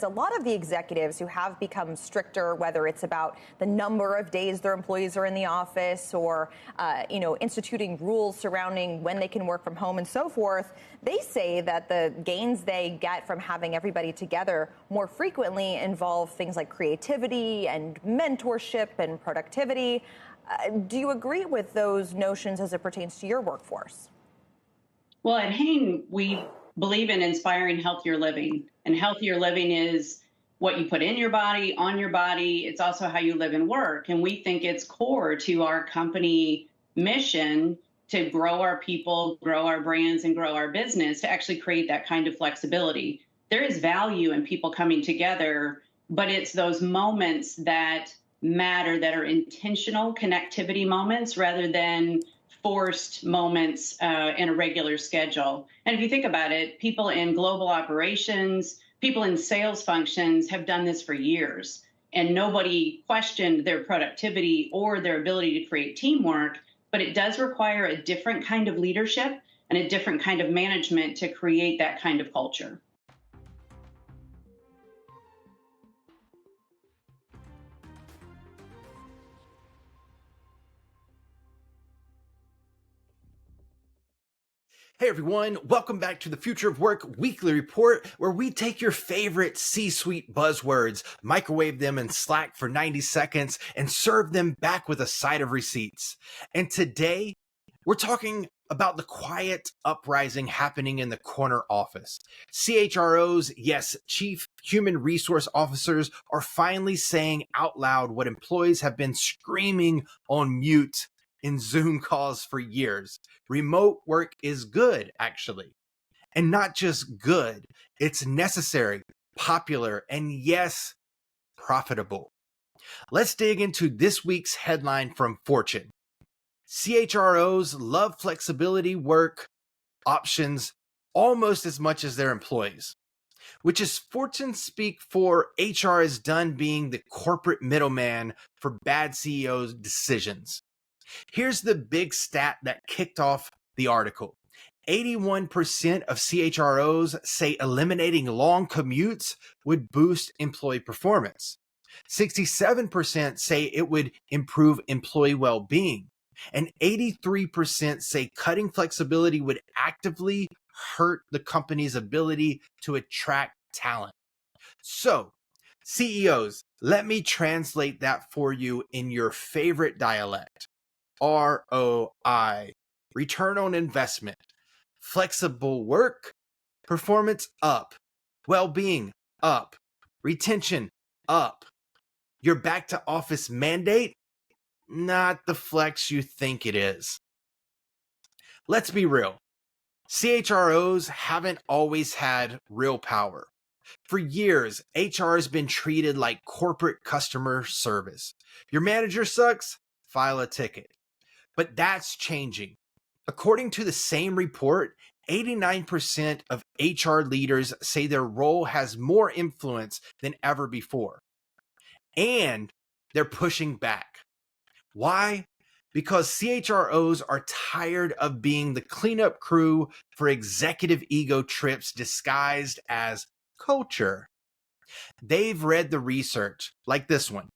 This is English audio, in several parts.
A lot of the executives who have become stricter, whether it's about the number of days their employees are in the office or, instituting rules surrounding when they can work from home and so forth, they say that the gains they get from having everybody together more frequently involve things like creativity and mentorship and productivity. Do you agree with those notions as it pertains to your workforce? Well, at Hain, we believe in inspiring healthier living. And healthier living is what you put in your body, on your body. It's also how you live and work. And we think it's core to our company mission to grow our people, grow our brands, and grow our business to actually create that kind of flexibility. There is value in people coming together, but it's those moments that matter that are intentional connectivity moments rather than forced moments in a regular schedule. And if you think about it, people in global operations, people in sales functions have done this for years, and nobody questioned their productivity or their ability to create teamwork. But it does require a different kind of leadership and a different kind of management to create that kind of culture. Hey everyone, welcome back to the Future of Work Weekly Report, where we take your favorite C-suite buzzwords, microwave them in Slack for 90 seconds, and serve them back with a side of receipts. And today, we're talking about the quiet uprising happening in the corner office. CHROs, yes, Chief Human Resource Officers, are finally saying out loud what employees have been screaming on mute in Zoom calls for years. Remote work is good, actually. And not just good, it's necessary, popular, and yes, profitable. Let's dig into this week's headline from Fortune. CHROs love flexibility work options almost as much as their employees, which is Fortune speak for HR is done being the corporate middleman for bad CEOs' decisions. Here's the big stat that kicked off the article. 81% of CHROs say eliminating long commutes would boost employee performance. 67% say it would improve employee well-being. And 83% say cutting flexibility would actively hurt the company's ability to attract talent. So, CEOs, let me translate that for you in your favorite dialect. ROI, return on investment, flexible work, performance up, well-being up, retention up. Your back to office mandate, not the flex you think it is. Let's be real. CHROs haven't always had real power. For years, HR has been treated like corporate customer service. Your manager sucks? File a ticket. But that's changing. According to the same report, 89% of HR leaders say their role has more influence than ever before. And they're pushing back. Why? Because CHROs are tired of being the cleanup crew for executive ego trips disguised as culture. They've read the research, like this one.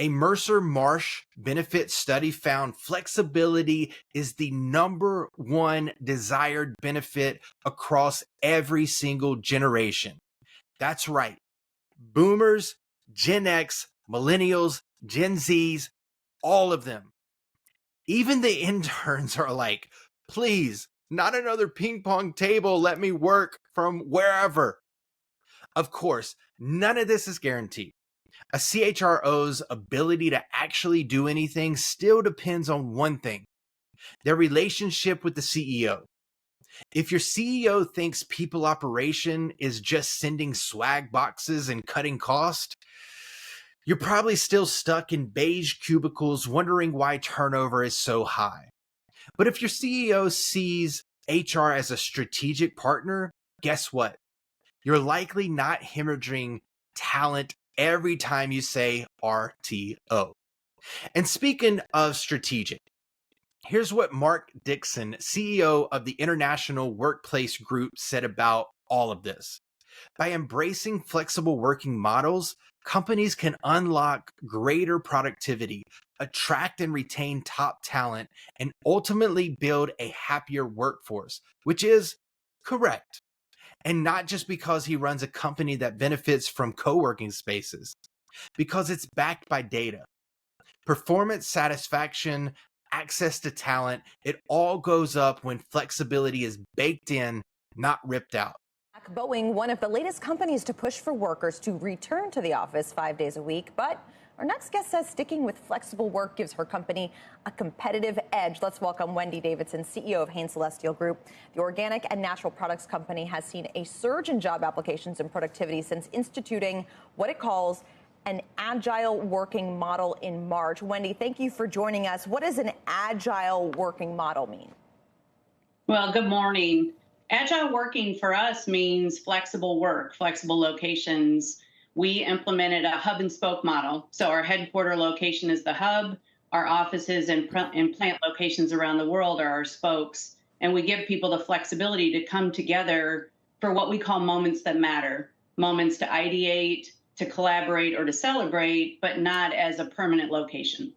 A Mercer Marsh benefit study found flexibility is the number one desired benefit across every single generation. That's right. Boomers, Gen X, Millennials, Gen Zs, all of them. Even the interns are like, please, not another ping pong table. Let me work from wherever. Of course, none of this is guaranteed. A CHRO's ability to actually do anything still depends on one thing, their relationship with the CEO. If your CEO thinks people operation is just sending swag boxes and cutting cost, you're probably still stuck in beige cubicles wondering why turnover is so high. But if your CEO sees HR as a strategic partner, guess what? You're likely not hemorrhaging talent every time you say RTO. And speaking of strategic, here's what Mark Dixon, CEO of the International Workplace Group, said about all of this. By embracing flexible working models, companies can unlock greater productivity, attract and retain top talent, and ultimately build a happier workforce, which is correct. And not just because he runs a company that benefits from co working spaces, because it's backed by data. Performance, satisfaction, access to talent, it all goes up when flexibility is baked in, not ripped out. Boeing, one of the latest companies to push for workers to return to the office 5 days a week. But our next guest says sticking with flexible work gives her company a competitive edge. Let's welcome Wendy Davidson, CEO of Hain Celestial Group. The organic and natural products company has seen a surge in job applications and productivity since instituting what it calls an agile working model in March. Wendy, thank you for joining us. What does an agile working model mean? Well, good morning. Agile working for us means flexible work, flexible locations. We implemented a hub and spoke model. So our headquarter location is the hub. Our offices and plant locations around the world are our spokes. And we give people the flexibility to come together for what we call moments that matter, moments to ideate, to collaborate, or to celebrate, but not as a permanent location.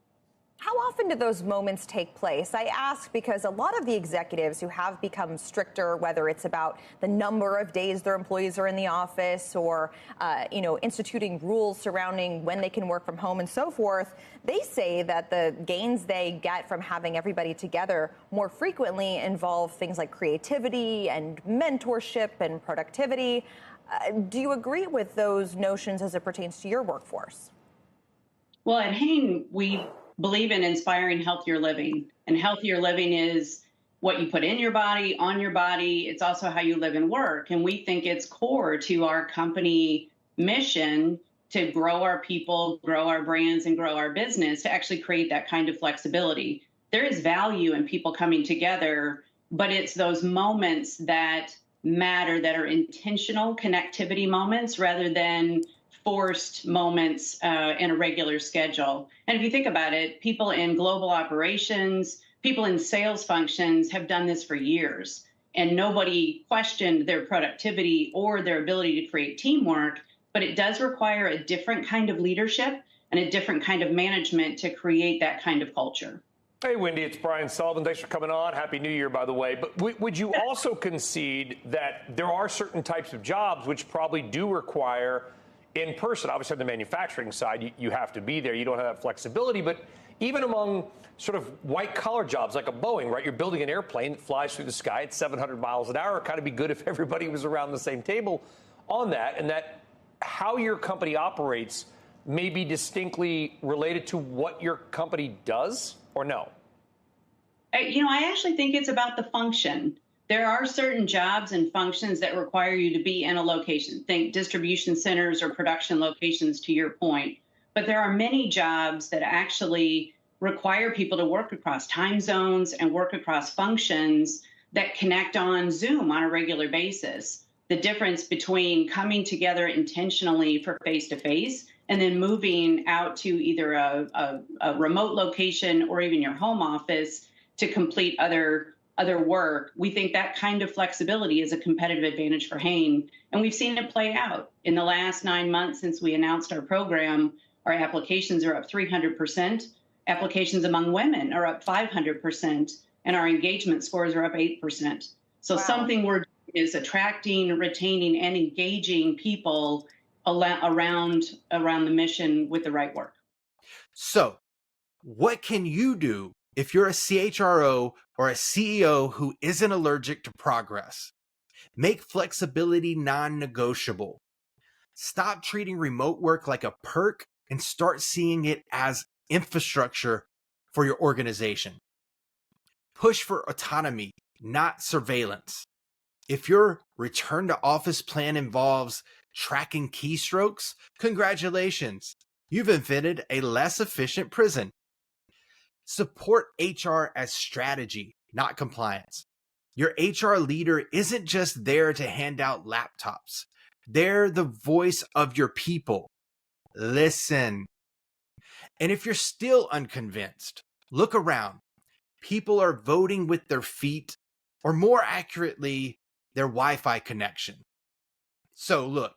How often do those moments take place? I ask because a lot of the executives who have become stricter, whether it's about the number of days their employees are in the office or, instituting rules surrounding when they can work from home and so forth, they say that the gains they get from having everybody together more frequently involve things like creativity and mentorship and productivity. Do you agree with those notions as it pertains to your workforce? Well, at Hain, we believe in inspiring healthier living. And healthier living is what you put in your body, on your body. It's also how you live and work. And we think it's core to our company mission to grow our people, grow our brands, and grow our business to actually create that kind of flexibility. There is value in people coming together, but it's those moments that matter, that are intentional connectivity moments rather than forced moments in a regular schedule. And if you think about it, people in global operations, people in sales functions have done this for years, and nobody questioned their productivity or their ability to create teamwork, but it does require a different kind of leadership and a different kind of management to create that kind of culture. Hey, Wendy, it's Brian Sullivan. Thanks for coming on. Happy New Year, by the way. But would you also concede that there are certain types of jobs which probably do require in person? Obviously, on the manufacturing side, you have to be there. You don't have that flexibility. But even among sort of white-collar jobs like a Boeing, right? You're building an airplane that flies through the sky at 700 miles an hour. It'd kind of be good if everybody was around the same table on that, and that how your company operates may be distinctly related to what your company does, or no? I actually think it's about the function. There are certain jobs and functions that require you to be in a location. Think distribution centers or production locations, to your point. But there are many jobs that actually require people to work across time zones and work across functions that connect on Zoom on a regular basis. The difference between coming together intentionally for face-to-face and then moving out to either a remote location or even your home office to complete other work, we think that kind of flexibility is a competitive advantage for Hain. And we've seen it play out. In the last 9 months since we announced our program, our applications are up 300%. Applications among women are up 500%. And our engagement scores are up 8%. So something we're doing is attracting, retaining, and engaging people around the mission with the right work. So, what can you do if you're a CHRO or a CEO who isn't allergic to progress? Make flexibility non-negotiable. Stop treating remote work like a perk and start seeing it as infrastructure for your organization. Push for autonomy, not surveillance. If your return to office plan involves tracking keystrokes, congratulations. You've invented a less efficient prison. Support HR as strategy, not compliance. Your HR leader isn't just there to hand out laptops. They're the voice of your people. Listen. And if you're still unconvinced, look around. People are voting with their feet, or more accurately, their Wi-Fi connection. So look,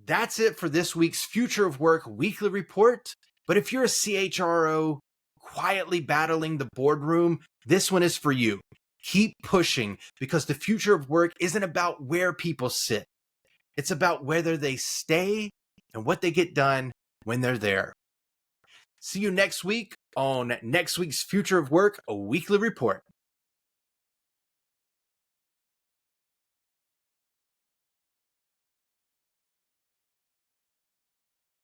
that's it for this week's Future of Work weekly report. But if you're a CHRO quietly battling the boardroom, this one is for you. Keep pushing, because the future of work isn't about where people sit. It's about whether they stay and what they get done when they're there. See you next week on next week's Future of Work, a weekly report.